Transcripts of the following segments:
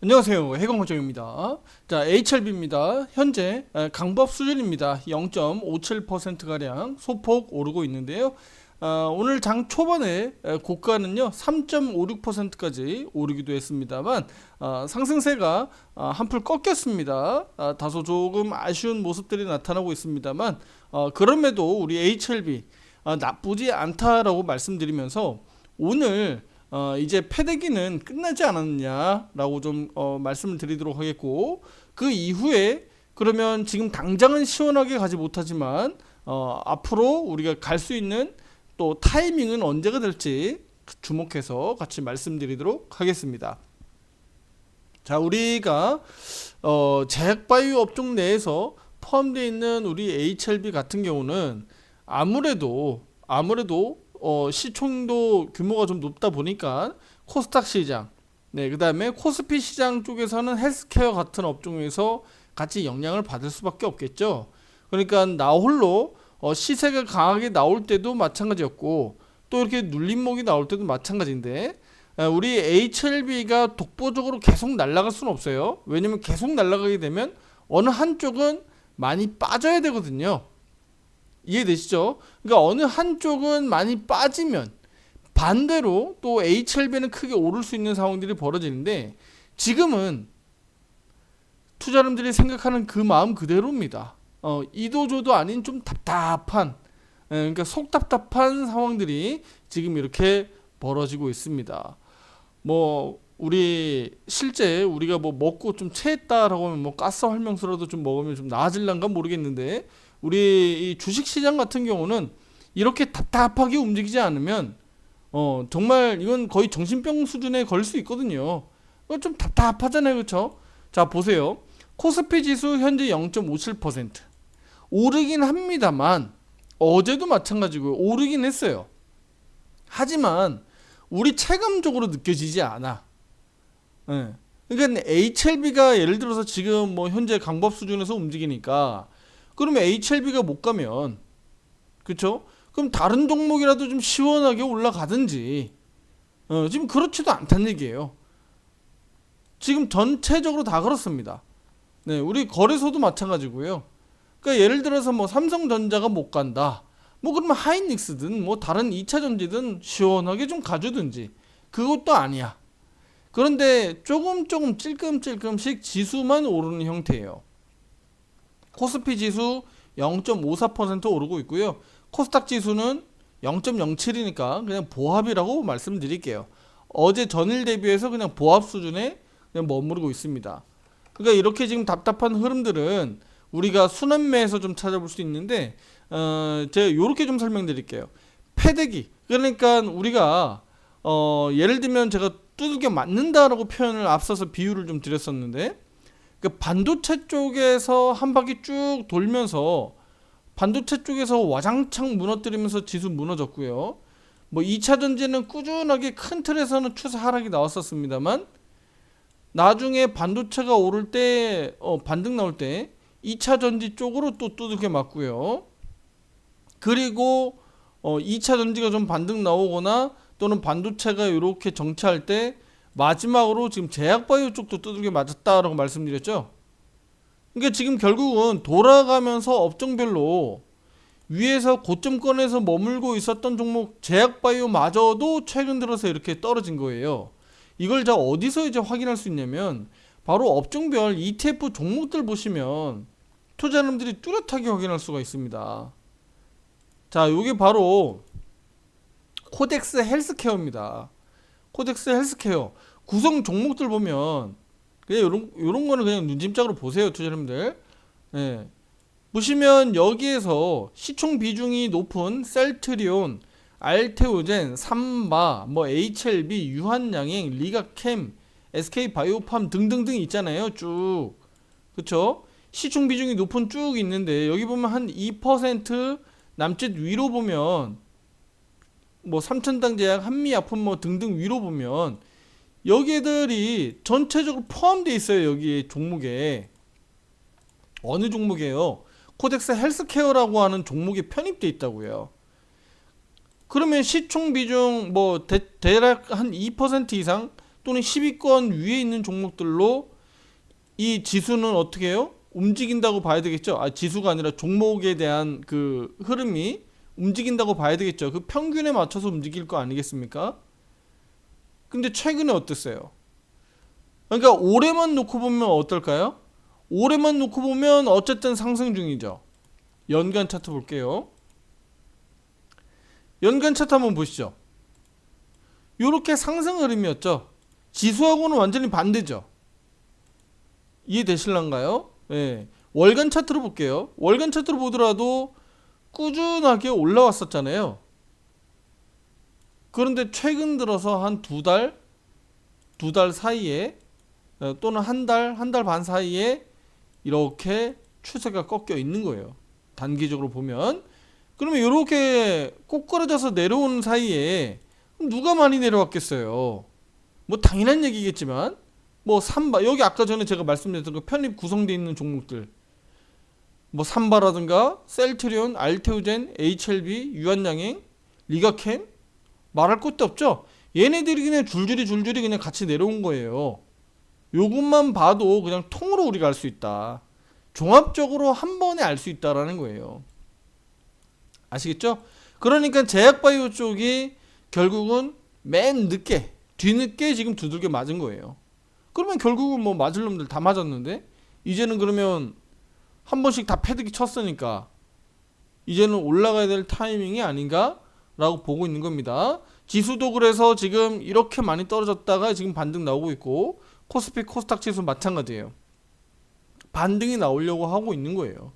안녕하세요. 해공호정입니다. 자, HLB입니다. 현재 강법 수준입니다. 0.57%가량 소폭 오르고 있는데요. 오늘 장 초반에 고가는요 3.56%까지 오르기도 했습니다만 상승세가 한풀 꺾였습니다. 다소 조금 아쉬운 모습들이 나타나고 있습니다만 그럼에도 우리 HLB 나쁘지 않다라고 말씀드리면서 오늘 이제 패대기는 끝나지 않았느냐라고 좀 말씀을 드리도록 하겠고, 그 이후에 그러면 지금 당장은 시원하게 가지 못하지만 앞으로 우리가 갈 수 있는 또 타이밍은 언제가 될지 주목해서 같이 말씀드리도록 하겠습니다. 자, 우리가 제약바이오 업종 내에서 포함되어 있는 우리 HLB 같은 경우는 아무래도 시총도 규모가 좀 높다 보니까 코스닥 시장, 네, 그 다음에 코스피 시장 쪽에서는 헬스케어 같은 업종에서 같이 영향을 받을 수밖에 없겠죠. 그러니까 나 홀로 시세가 강하게 나올 때도 마찬가지였고, 또 이렇게 눌림목이 나올 때도 마찬가지인데, 우리 HLB가 독보적으로 계속 날아갈 수는 없어요. 왜냐면 계속 날아가게 되면 어느 한쪽은 많이 빠져야 되거든요. 이해되시죠? 그러니까 어느 한쪽은 많이 빠지면 반대로 또 HLB는 크게 오를 수 있는 상황들이 벌어지는데, 지금은 투자자분들이 생각하는 그 마음 그대로입니다. 이도저도 아닌 좀 답답한, 그러니까 속 답답한 상황들이 지금 이렇게 벌어지고 있습니다. 뭐 우리 실제 우리가 뭐 먹고 좀 체했다라고 하면 뭐 가스 활명수라도 좀 먹으면 좀 나아질란가 모르겠는데, 우리 이 주식시장 같은 경우는 이렇게 답답하게 움직이지 않으면 정말 이건 거의 정신병 수준에 걸릴 수 있거든요. 좀 답답하잖아요, 그렇죠? 자, 보세요. 코스피 지수 현재 0.57% 오르긴 합니다만, 어제도 마찬가지고요, 오르긴 했어요. 하지만 우리 체감적으로 느껴지지 않아. 예. 그러니까 HLB가 예를 들어서 지금 뭐 현재 강법 수준에서 움직이니까, 그러면 HLB가 못 가면, 그쵸? 그럼 다른 종목이라도 좀 시원하게 올라가든지, 지금 그렇지도 않다는 얘기예요. 지금 전체적으로 다 그렇습니다. 네, 우리 거래소도 마찬가지고요. 그러니까 예를 들어서 뭐 삼성전자가 못 간다, 뭐 그러면 하이닉스든 뭐 다른 2차 전지든 시원하게 좀 가주든지, 그것도 아니야. 그런데 조금 찔끔찔끔씩 지수만 오르는 형태예요. 코스피 지수 0.54% 오르고 있고요. 코스닥 지수는 0.07이니까 그냥 보합이라고 말씀드릴게요. 어제 전일 대비해서 그냥 보합 수준에 그냥 머무르고 있습니다. 그러니까 이렇게 지금 답답한 흐름들은 우리가 순환매에서 좀 찾아볼 수 있는데, 제가 이렇게 좀 설명드릴게요. 패대기, 그러니까 우리가 예를 들면 제가 두들겨 맞는다라고 표현을 앞서서 비유를 좀 드렸었는데, 그 반도체 쪽에서 한 바퀴 쭉 돌면서 반도체 쪽에서 와장창 무너뜨리면서 지수 무너졌고요. 뭐 2차 전지는 꾸준하게 큰 틀에서는 추세 하락이 나왔었습니다만, 나중에 반도체가 오를 때 반등 나올 때 2차 전지 쪽으로 또 두들겨 맞고요. 그리고 2차 전지가 좀 반등 나오거나 또는 반도체가 이렇게 정체할 때 마지막으로 지금 제약바이오 쪽도 두들겨 맞았다라고 말씀드렸죠. 그러니까 지금 결국은 돌아가면서 업종별로 위에서 고점권에서 머물고 있었던 종목 제약바이오마저도 최근 들어서 이렇게 떨어진 거예요. 이걸 자 어디서 이제 확인할 수 있냐면, 바로 업종별 ETF 종목들 보시면 투자자님들이 뚜렷하게 확인할 수가 있습니다. 자, 이게 바로 코덱스 헬스케어입니다. 코덱스 헬스케어 구성 종목들 보면 그냥 요런 거는 그냥 눈짐작으로 보세요, 투자자님들. 예. 보시면 여기에서 시총 비중이 높은 셀트리온, 알테오젠, 삼마, 뭐 HLB, 유한양행, 리가캠, SK바이오팜 등등등 있잖아요, 쭉. 그쵸? 시총 비중이 높은 쭉 있는데, 여기 보면 한 2% 남짓 위로 보면 뭐 삼천당제약, 한미약품 뭐 등등 위로 보면 여기들이 전체적으로 포함되어 있어요. 여기 종목에. 어느 종목이에요? 코덱스 헬스케어라고 하는 종목이 편입되어 있다고요. 그러면 시총 비중 뭐 대략 한 2% 이상 또는 10위권 위에 있는 종목들로 이 지수는 어떻게 해요? 움직인다고 봐야 되겠죠. 지수가 아니라 종목에 대한 그 흐름이 움직인다고 봐야 되겠죠. 그 평균에 맞춰서 움직일 거 아니겠습니까? 근데 최근에 어땠어요? 그러니까 올해만 놓고 보면 어떨까요? 올해만 놓고 보면 어쨌든 상승 중이죠. 연간 차트 볼게요. 연간 차트 한번 보시죠. 이렇게 상승 흐름이었죠. 지수하고는 완전히 반대죠. 이해되실란가요? 예. 월간 차트로 볼게요. 월간 차트로 보더라도 꾸준하게 올라왔었잖아요. 그런데 최근 들어서 한 두 달 사이에 또는 한 달 반 사이에 이렇게 추세가 꺾여 있는 거예요. 단기적으로 보면. 그러면 이렇게 꼬꾸라져서 내려오는 사이에 누가 많이 내려왔겠어요? 뭐 당연한 얘기겠지만 뭐 삼바 여기 아까 전에 제가 말씀드렸던 그 편입 구성되어 있는 종목들 뭐 삼바라든가 셀트리온, 알테오젠, HLB, 유한양행, 리가캠 말할 것도 없죠. 얘네들이 그냥 줄줄이 그냥 같이 내려온 거예요. 요것만 봐도 그냥 통으로 우리가 알 수 있다. 종합적으로 한 번에 알 수 있다라는 거예요. 아시겠죠? 그러니까 제약바이오 쪽이 결국은 맨 늦게 뒤늦게 지금 두들겨 맞은 거예요. 그러면 결국은 뭐 맞을 놈들 다 맞았는데 이제는 그러면 한 번씩 다 패드기 쳤으니까 이제는 올라가야 될 타이밍이 아닌가 라고 보고 있는 겁니다. 지수도 그래서 지금 이렇게 많이 떨어졌다가 지금 반등 나오고 있고 코스피 코스닥 지수 마찬가지예요. 반등이 나오려고 하고 있는 거예요.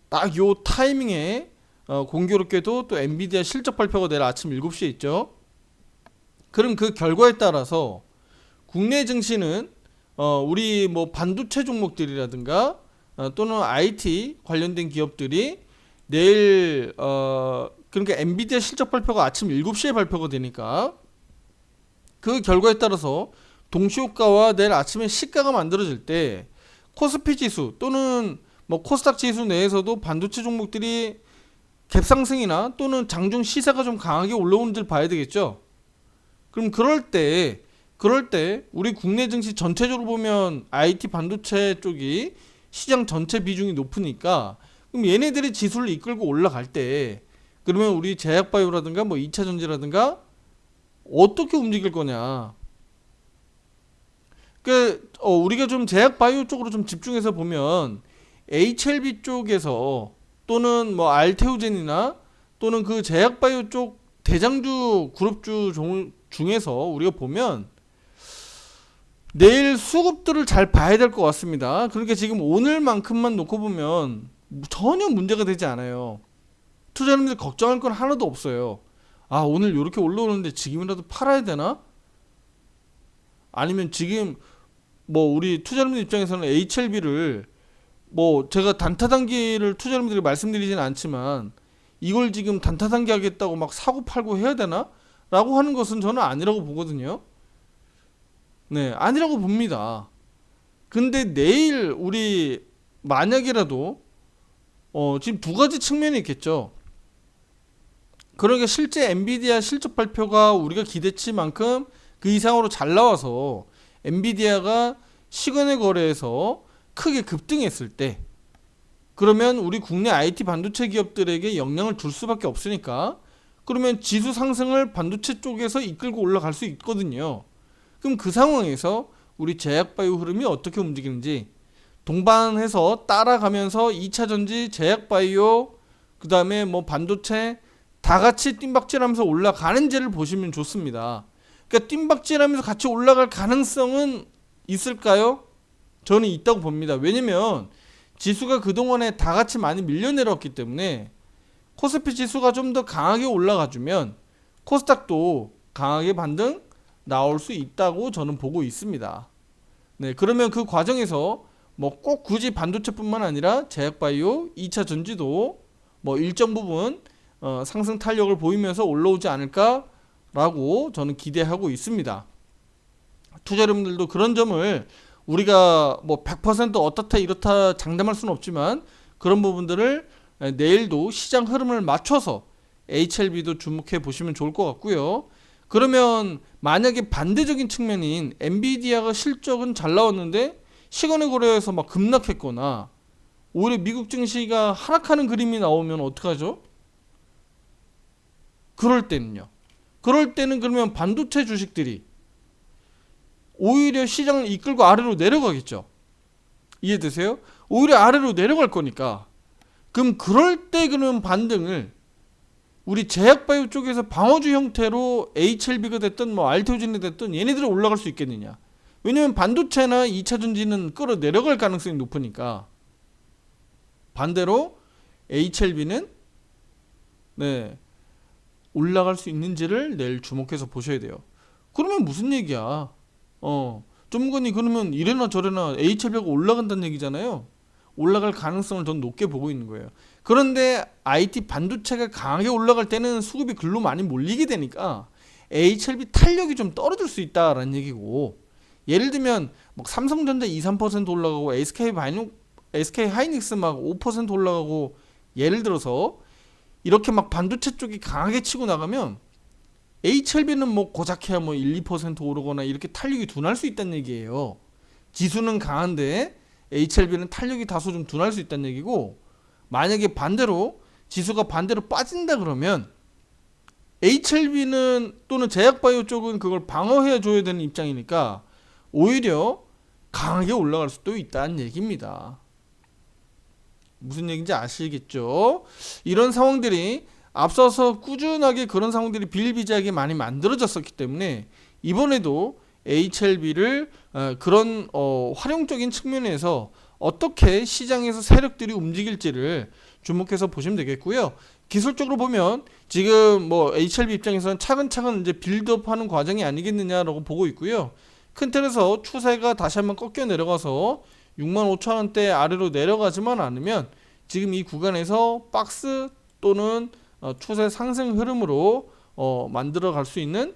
딱 요 타이밍에 공교롭게도 또 엔비디아 실적 발표가 내일 아침 7시에 있죠. 그럼 그 결과에 따라서 국내 증시는 우리 뭐 반도체 종목들이라든가 또는 IT 관련된 기업들이 내일 그러니까 엔비디아 실적 발표가 아침 7시에 발표가 되니까 그 결과에 따라서 동시효과와 내일 아침에 시가가 만들어질 때 코스피 지수 또는 뭐 코스닥 지수 내에서도 반도체 종목들이 갭상승이나 또는 장중 시세가 좀 강하게 올라오는지를 봐야 되겠죠. 그럼 그럴 때 우리 국내 증시 전체적으로 보면 IT 반도체 쪽이 시장 전체 비중이 높으니까 그럼 얘네들이 지수를 이끌고 올라갈 때 그러면 우리 제약바이오라든가 뭐 2차 전지라든가 어떻게 움직일 거냐. 그 우리가 좀 제약바이오 쪽으로 좀 집중해서 보면 HLB 쪽에서 또는 뭐 알테오젠이나 또는 그 제약바이오 쪽 대장주 그룹주 중에서 우리가 보면 내일 수급들을 잘 봐야 될 것 같습니다. 그러니까 지금 오늘만큼만 놓고 보면 전혀 문제가 되지 않아요. 투자자님들 걱정할 건 하나도 없어요. 오늘 이렇게 올라오는데 지금이라도 팔아야 되나? 아니면 지금 뭐 우리 투자자님들 입장에서는 HLB를 뭐 제가 단타 단기를 투자자님들이 말씀드리진 않지만 이걸 지금 단타 단기 하겠다고 막 사고 팔고 해야 되나? 라고 하는 것은 저는 아니라고 보거든요. 네, 아니라고 봅니다. 근데 내일 우리 만약이라도 지금 두 가지 측면이 있겠죠. 그러니까 실제 엔비디아 실적 발표가 우리가 기대치만큼 그 이상으로 잘 나와서 엔비디아가 시간의 거래에서 크게 급등했을 때 그러면 우리 국내 IT 반도체 기업들에게 영향을 줄 수밖에 없으니까 그러면 지수 상승을 반도체 쪽에서 이끌고 올라갈 수 있거든요. 그럼 그 상황에서 우리 제약바이오 흐름이 어떻게 움직이는지 동반해서 따라가면서 2차 전지, 제약바이오, 그 다음에 뭐 반도체 다 같이 뜀박질하면서 올라가는지를 보시면 좋습니다. 그러니까 뜀박질하면서 같이 올라갈 가능성은 있을까요? 저는 있다고 봅니다. 왜냐면 지수가 그동안에 다 같이 많이 밀려 내려왔기 때문에 코스피 지수가 좀 더 강하게 올라가주면 코스닥도 강하게 반등 나올 수 있다고 저는 보고 있습니다. 네, 그러면 그 과정에서 뭐 꼭 굳이 반도체뿐만 아니라 제약바이오, 2차 전지도 뭐 일정 부분 상승 탄력을 보이면서 올라오지 않을까라고 저는 기대하고 있습니다. 투자 여러분들도 그런 점을 우리가 뭐 100% 어떻다 이렇다 장담할 수는 없지만 그런 부분들을 내일도 시장 흐름을 맞춰서 HLB도 주목해 보시면 좋을 것 같고요. 그러면 만약에 반대적인 측면인 엔비디아가 실적은 잘 나왔는데 시간의 거래에서 막 급락했거나 오히려 미국 증시가 하락하는 그림이 나오면 어떡하죠? 그럴 때는요. 그럴 때는 그러면 반도체 주식들이 오히려 시장을 이끌고 아래로 내려가겠죠. 이해되세요? 오히려 아래로 내려갈 거니까. 그럼 그럴 때 그러면 반등을 우리 제약바이오 쪽에서 방어주 형태로 HLB가 됐든 뭐 알테오진이 됐든 얘네들이 올라갈 수 있겠느냐. 왜냐면 반도체나 2차전지는 끌어내려갈 가능성이 높으니까. 반대로 HLB는 네, 올라갈 수 있는지를 내일 주목해서 보셔야 돼요. 그러면 무슨 얘기야? 전문가님 그러면 이래나 저래나 HLB가 올라간다는 얘기잖아요. 올라갈 가능성을 더 높게 보고 있는 거예요. 그런데 IT 반도체가 강하게 올라갈 때는 수급이 글로 많이 몰리게 되니까 HLB 탄력이 좀 떨어질 수 있다라는 얘기고, 예를 들면 막 삼성전자 2, 3% 올라가고 SK 하이닉스 막 5% 올라가고, 예를 들어서 이렇게 막 반도체 쪽이 강하게 치고 나가면 HLB는 뭐 고작해야 뭐 1, 2% 오르거나 이렇게 탄력이 둔할 수 있다는 얘기예요. 지수는 강한데 HLB는 탄력이 다소 좀 둔할 수 있다는 얘기고, 만약에 반대로 지수가 반대로 빠진다 그러면 HLB는 또는 제약바이오 쪽은 그걸 방어해 줘야 되는 입장이니까 오히려 강하게 올라갈 수도 있다는 얘기입니다. 무슨 얘기인지 아시겠죠? 이런 상황들이 앞서서 꾸준하게 그런 상황들이 비일비재하게 많이 만들어졌었기 때문에 이번에도 HLB를 그런 활용적인 측면에서 어떻게 시장에서 세력들이 움직일지를 주목해서 보시면 되겠고요. 기술적으로 보면 지금 뭐 HLB 입장에서는 차근차근 이제 빌드업하는 과정이 아니겠느냐라고 보고 있고요. 큰 틀에서 추세가 다시 한번 꺾여 내려가서 65,000원대 아래로 내려가지만 않으면 지금 이 구간에서 박스 또는 추세 상승 흐름으로 만들어 갈 수 있는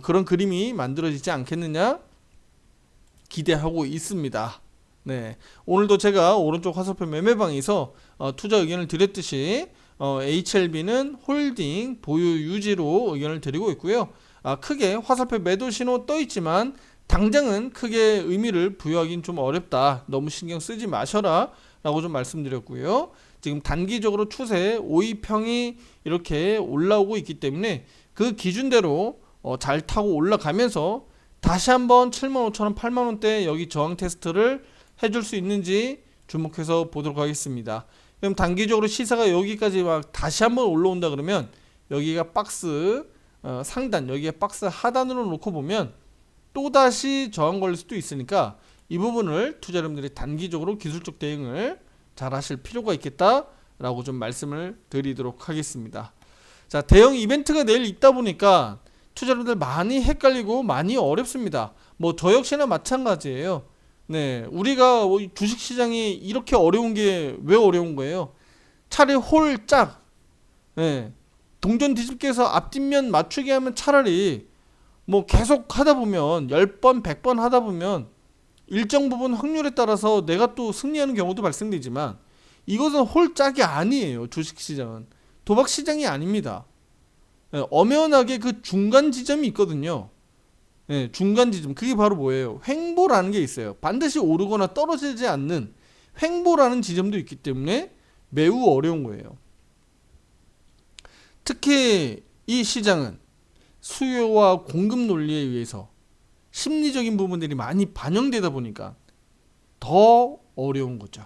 그런 그림이 만들어지지 않겠느냐 기대하고 있습니다. 네, 오늘도 제가 오른쪽 화살표 매매방에서 투자 의견을 드렸듯이 HLB는 홀딩 보유 유지로 의견을 드리고 있고요. 크게 화살표 매도 신호 떠 있지만 당장은 크게 의미를 부여하기는 좀 어렵다. 너무 신경 쓰지 마셔라 라고 좀 말씀드렸고요. 지금 단기적으로 추세 5위평이 이렇게 올라오고 있기 때문에 그 기준대로 잘 타고 올라가면서 다시 한번 75,000원, 80,000원대 여기 저항 테스트를 해줄 수 있는지 주목해서 보도록 하겠습니다. 그럼 단기적으로 시세가 여기까지 막 다시 한번 올라온다 그러면 여기가 박스 상단, 여기가 박스 하단으로 놓고 보면 또다시 저항 걸릴 수도 있으니까 이 부분을 투자 여러분들이 단기적으로 기술적 대응을 잘 하실 필요가 있겠다라고 좀 말씀을 드리도록 하겠습니다. 자, 대형 이벤트가 내일 있다 보니까 투자 여러분들 많이 헷갈리고 많이 어렵습니다. 뭐 저 역시나 마찬가지예요. 네, 우리가 주식시장이 이렇게 어려운 게 왜 어려운 거예요? 차라리 홀짝, 네, 동전 뒤집기해서 앞뒷면 맞추게 하면 차라리 뭐 계속 하다 보면 10번, 100번 하다 보면 일정 부분 확률에 따라서 내가 또 승리하는 경우도 발생되지만 이것은 홀짝이 아니에요. 주식시장은 도박시장이 아닙니다. 네, 엄연하게 그 중간 지점이 있거든요. 네, 중간 지점, 그게 바로 뭐예요? 횡보라는 게 있어요. 반드시 오르거나 떨어지지 않는 횡보라는 지점도 있기 때문에 매우 어려운 거예요. 특히 이 시장은 수요와 공급 논리에 의해서 심리적인 부분들이 많이 반영되다 보니까 더 어려운 거죠.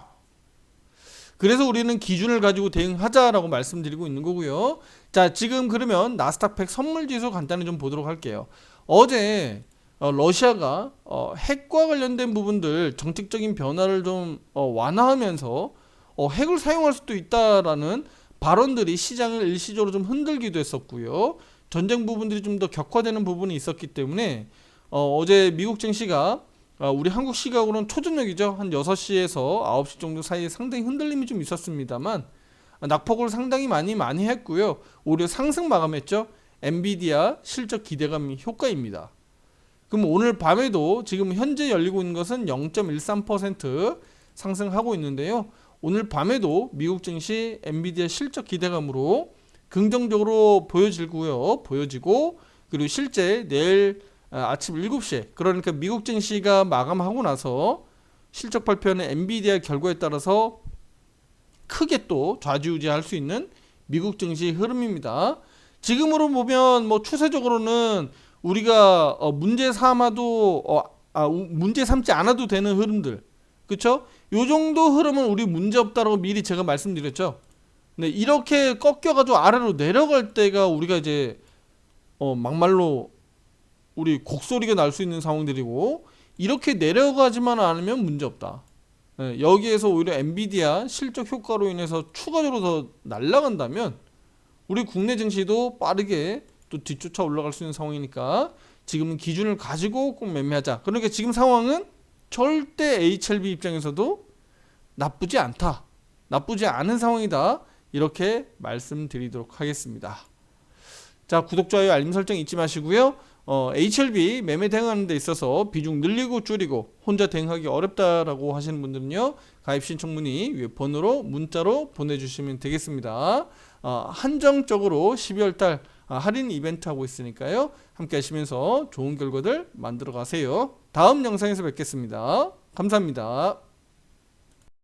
그래서 우리는 기준을 가지고 대응하자라고 말씀드리고 있는 거고요. 자, 지금 그러면 나스닥 100 선물지수 간단히 좀 보도록 할게요. 어제 러시아가 핵과 관련된 부분들 정책적인 변화를 좀 완화하면서 핵을 사용할 수도 있다라는 발언들이 시장을 일시적으로 좀 흔들기도 했었고요. 전쟁 부분들이 좀 더 격화되는 부분이 있었기 때문에 어제 미국 증시가 우리 한국 시각으로는 초저녁이죠. 한 6시에서 9시 정도 사이에 상당히 흔들림이 좀 있었습니다만 낙폭을 상당히 많이 했고요. 오히려 상승 마감했죠. 엔비디아 실적 기대감 효과입니다. 그럼 오늘 밤에도 지금 현재 열리고 있는 것은 0.13% 상승하고 있는데요. 오늘 밤에도 미국 증시 엔비디아 실적 기대감으로 긍정적으로 보여지고 그리고 실제 내일 아침 7시에 그러니까 미국 증시가 마감하고 나서 실적 발표하는 엔비디아 결과에 따라서 크게 또 좌지우지할 수 있는 미국 증시 흐름입니다. 지금으로 보면 뭐 추세적으로는 우리가 문제 삼아도 문제 삼지 않아도 되는 흐름들, 그렇죠? 요 정도 흐름은 우리 문제 없다라고 미리 제가 말씀드렸죠. 네, 이렇게 꺾여가지고 아래로 내려갈 때가 우리가 이제 막말로 우리 곡소리가 날 수 있는 상황들이고, 이렇게 내려가지만 않으면 문제 없다. 네, 여기에서 오히려 엔비디아 실적 효과로 인해서 추가적으로 더 날아간다면 우리 국내 증시도 빠르게 또 뒤쫓아 올라갈 수 있는 상황이니까 지금은 기준을 가지고 꼭 매매하자. 그러니까 지금 상황은 절대 HLB 입장에서도 나쁘지 않다, 나쁘지 않은 상황이다, 이렇게 말씀드리도록 하겠습니다. 자, 구독, 좋아요, 알림 설정 잊지 마시고요. HLB 매매 대응하는 데 있어서 비중 늘리고 줄이고 혼자 대응하기 어렵다라고 하시는 분들은요, 가입 신청 문의 위에 번호로 문자로 보내주시면 되겠습니다. 한정적으로 12월달 할인 이벤트 하고 있으니까요, 함께 하시면서 좋은 결과들 만들어 가세요. 다음 영상에서 뵙겠습니다. 감사합니다.